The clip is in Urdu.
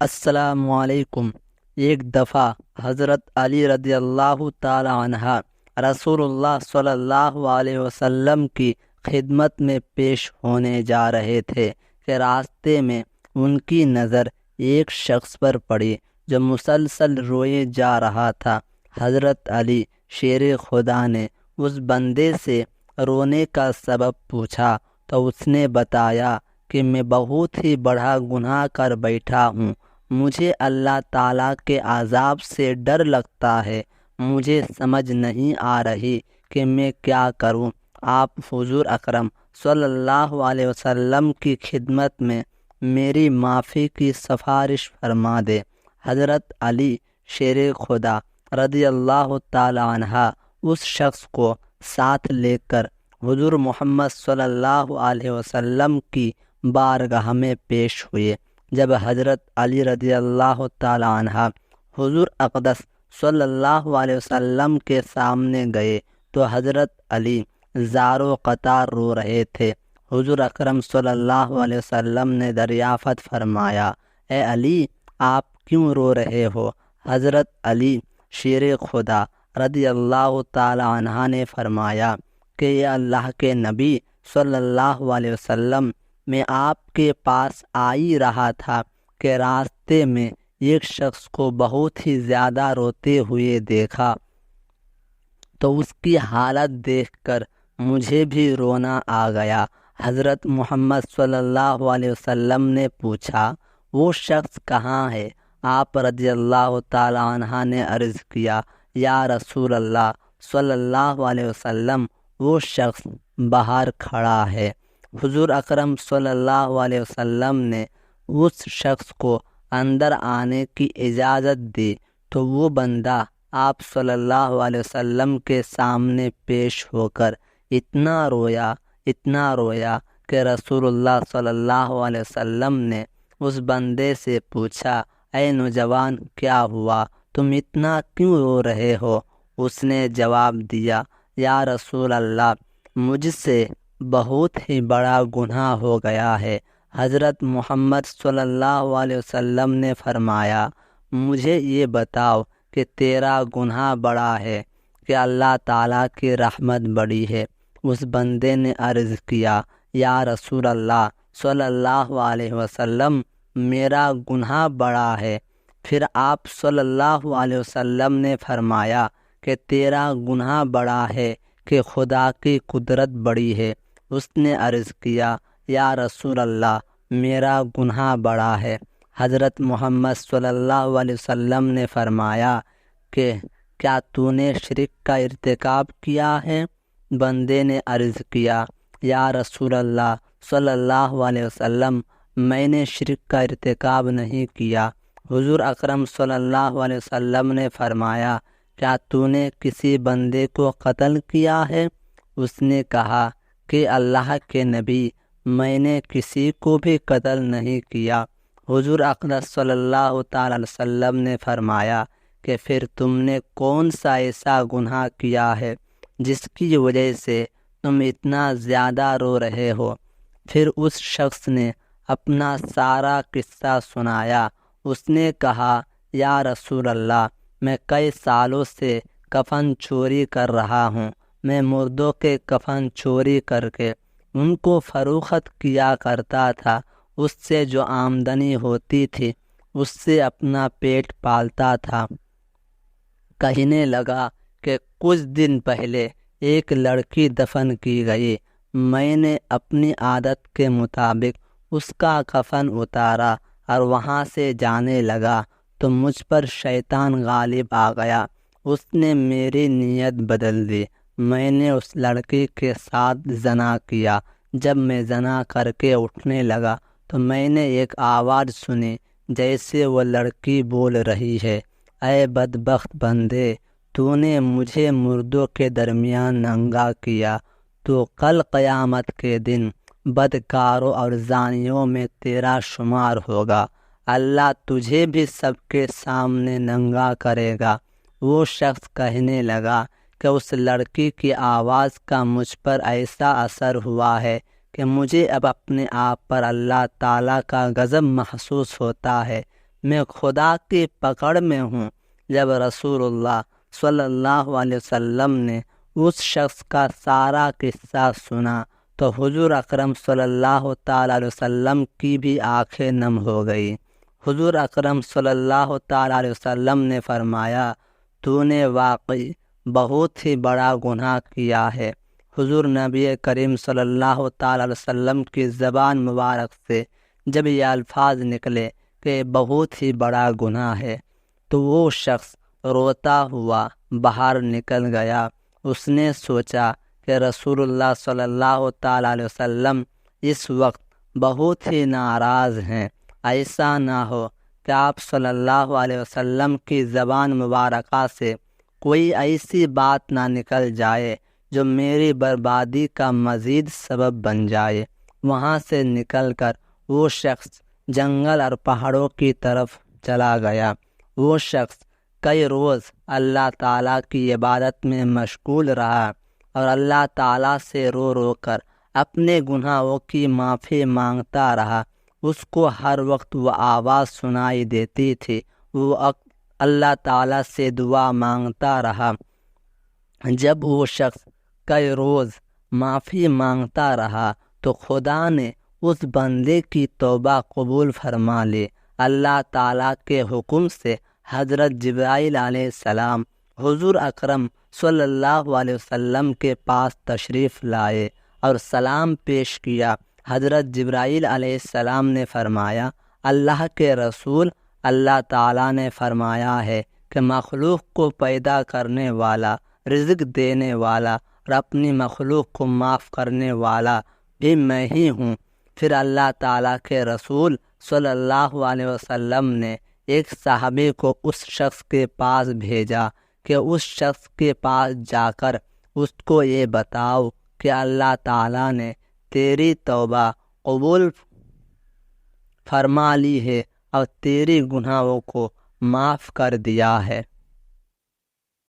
السلام علیکم۔ ایک دفعہ حضرت علی رضی اللہ تعالی عنہ رسول اللہ صلی اللہ علیہ وسلم کی خدمت میں پیش ہونے جا رہے تھے کہ راستے میں ان کی نظر ایک شخص پر پڑی جو مسلسل روئے جا رہا تھا۔ حضرت علی شیر خدا نے اس بندے سے رونے کا سبب پوچھا تو اس نے بتایا کہ میں بہت ہی بڑا گناہ کر بیٹھا ہوں، مجھے اللہ تعالیٰ کے عذاب سے ڈر لگتا ہے، مجھے سمجھ نہیں آ رہی کہ میں کیا کروں۔ آپ حضور اکرم صلی اللہ علیہ وسلم کی خدمت میں میری معافی کی سفارش فرما دے۔ حضرت علی شیر خدا رضی اللہ تعالی عنہ اس شخص کو ساتھ لے کر حضور محمد صلی اللہ علیہ وسلم کی بارگاہ میں پیش ہوئے۔ جب حضرت علی رضی اللہ تعالی عنہ حضور اقدس صلی اللہ علیہ وسلم کے سامنے گئے تو حضرت علی زار و قطار رو رہے تھے۔ حضور اکرم صلی اللہ علیہ وسلم نے دریافت فرمایا، اے علی، آپ کیوں رو رہے ہو؟ حضرت علی شیر خدا رضی اللہ تعالی عنہ نے فرمایا کہ اے اللہ کے نبی صلی اللہ علیہ وسلم، میں آپ کے پاس آ ہی رہا تھا کہ راستے میں ایک شخص کو بہت ہی زیادہ روتے ہوئے دیکھا تو اس کی حالت دیکھ کر مجھے بھی رونا آ گیا۔ حضرت محمد صلی اللہ علیہ وسلم نے پوچھا، وہ شخص کہاں ہے؟ آپ رضی اللہ تعالی عنہ نے عرض کیا، یا رسول اللہ صلی اللہ علیہ وسلم، وہ شخص باہر کھڑا ہے۔ حضور اکرم صلی اللہ علیہ وسلم نے اس شخص کو اندر آنے کی اجازت دی تو وہ بندہ آپ صلی اللہ علیہ وسلم کے سامنے پیش ہو کر اتنا رویا کہ رسول اللہ صلی اللہ علیہ وسلم نے اس بندے سے پوچھا، اے نوجوان، کیا ہوا؟ تم اتنا کیوں رو رہے ہو؟ اس نے جواب دیا، یا رسول اللہ، مجھ سے بہت ہی بڑا گناہ ہو گیا ہے۔ حضرت محمد صلی اللہ علیہ وسلم نے فرمایا، مجھے یہ بتاؤ کہ تیرا گناہ بڑا ہے کہ اللہ تعالیٰ کی رحمت بڑی ہے؟ اس بندے نے عرض کیا، یا رسول اللہ صلی اللہ علیہ وسلم، میرا گناہ بڑا ہے۔ پھر آپ صلی اللہ علیہ وسلم نے فرمایا کہ تیرا گناہ بڑا ہے کہ خدا کی قدرت بڑی ہے۔ اس نے عرض کیا، یا رسول اللہ، میرا گناہ بڑا ہے۔ حضرت محمد صلی اللہ علیہ وسلم نے فرمایا کہ کیا تو نے شرک کا ارتکاب کیا ہے؟ بندے نے عرض کیا، یا رسول اللہ صلی اللہ علیہ وسلم، میں نے شرک کا ارتکاب نہیں کیا۔ حضور اکرم صلی اللہ علیہ وسلم نے فرمایا، کیا تو نے کسی بندے کو قتل کیا ہے؟ اس نے کہا کہ اللہ کے نبی، میں نے کسی کو بھی قتل نہیں کیا۔ حضور اقدس صلی اللہ تعالی علیہ وسلم نے فرمایا کہ پھر تم نے کون سا ایسا گناہ کیا ہے جس کی وجہ سے تم اتنا زیادہ رو رہے ہو؟ پھر اس شخص نے اپنا سارا قصہ سنایا۔ اس نے کہا، یا رسول اللہ، میں کئی سالوں سے کفن چوری کر رہا ہوں۔ میں مردوں کے کفن چوری کر کے ان کو فروخت کیا کرتا تھا، اس سے جو آمدنی ہوتی تھی اس سے اپنا پیٹ پالتا تھا۔ کہنے لگا کہ کچھ دن پہلے ایک لڑکی دفن کی گئی، میں نے اپنی عادت کے مطابق اس کا کفن اتارا اور وہاں سے جانے لگا تو مجھ پر شیطان غالب آ گیا۔ اس نے میری نیت بدل دی، میں نے اس لڑکی کے ساتھ زنا کیا۔ جب میں زنا کر کے اٹھنے لگا تو میں نے ایک آواز سنی جیسے وہ لڑکی بول رہی ہے، اے بدبخت بندے، تو نے مجھے مردوں کے درمیان ننگا کیا، تو کل قیامت کے دن بدکاروں اور زانیوں میں تیرا شمار ہوگا، اللہ تجھے بھی سب کے سامنے ننگا کرے گا۔ وہ شخص کہنے لگا کہ اس لڑکی کی آواز کا مجھ پر ایسا اثر ہوا ہے کہ مجھے اب اپنے آپ پر اللہ تعالیٰ کا غضب محسوس ہوتا ہے۔ میں خدا کی پکڑ میں ہوں۔ جب رسول اللہ صلی اللہ علیہ وسلم نے اس شخص کا سارا قصہ سنا تو حضور اکرم صلی اللہ تعالیٰ علیہ وسلم کی بھی آنکھیں نم ہو گئی۔ حضور اکرم صلی اللہ تعالیٰ علیہ وسلم نے فرمایا، تو نے واقعی بہت ہی بڑا گناہ کیا ہے۔ حضور نبی کریم صلی اللہ تعالیٰ علیہ وسلم کی زبان مبارک سے جب یہ الفاظ نکلے کہ بہت ہی بڑا گناہ ہے تو وہ شخص روتا ہوا باہر نکل گیا۔ اس نے سوچا کہ رسول اللہ صلی اللہ تعالیٰ علیہ وسلم اس وقت بہت ہی ناراض ہیں، ایسا نہ ہو کہ آپ صلی اللہ علیہ وسلم کی زبان مبارکہ سے کوئی ایسی بات نہ نکل جائے جو میری بربادی کا مزید سبب بن جائے۔ وہاں سے نکل کر وہ شخص جنگل اور پہاڑوں کی طرف چلا گیا۔ وہ شخص کئی روز اللہ تعالیٰ کی عبادت میں مشغول رہا اور اللہ تعالیٰ سے رو رو کر اپنے گناہوں کی معافی مانگتا رہا۔ اس کو ہر وقت وہ آواز سنائی دیتی تھی، وہ اللہ تعالیٰ سے دعا مانگتا رہا۔ جب وہ شخص کئی روز معافی مانگتا رہا تو خدا نے اس بندے کی توبہ قبول فرما لی۔ اللہ تعالیٰ کے حکم سے حضرت جبرائیل علیہ السلام حضور اکرم صلی اللہ علیہ وسلم کے پاس تشریف لائے اور سلام پیش کیا۔ حضرت جبرائیل علیہ السلام نے فرمایا، اللہ کے رسول، اللہ تعالیٰ نے فرمایا ہے کہ مخلوق کو پیدا کرنے والا، رزق دینے والا اور اپنی مخلوق کو معاف کرنے والا بھی میں ہی ہوں۔ پھر اللہ تعالیٰ کے رسول صلی اللہ علیہ وسلم نے ایک صحابی کو اس شخص کے پاس بھیجا کہ اس شخص کے پاس جا کر اس کو یہ بتاؤ کہ اللہ تعالیٰ نے تیری توبہ قبول فرما لی ہے اور تیری گناہوں کو معاف کر دیا ہے۔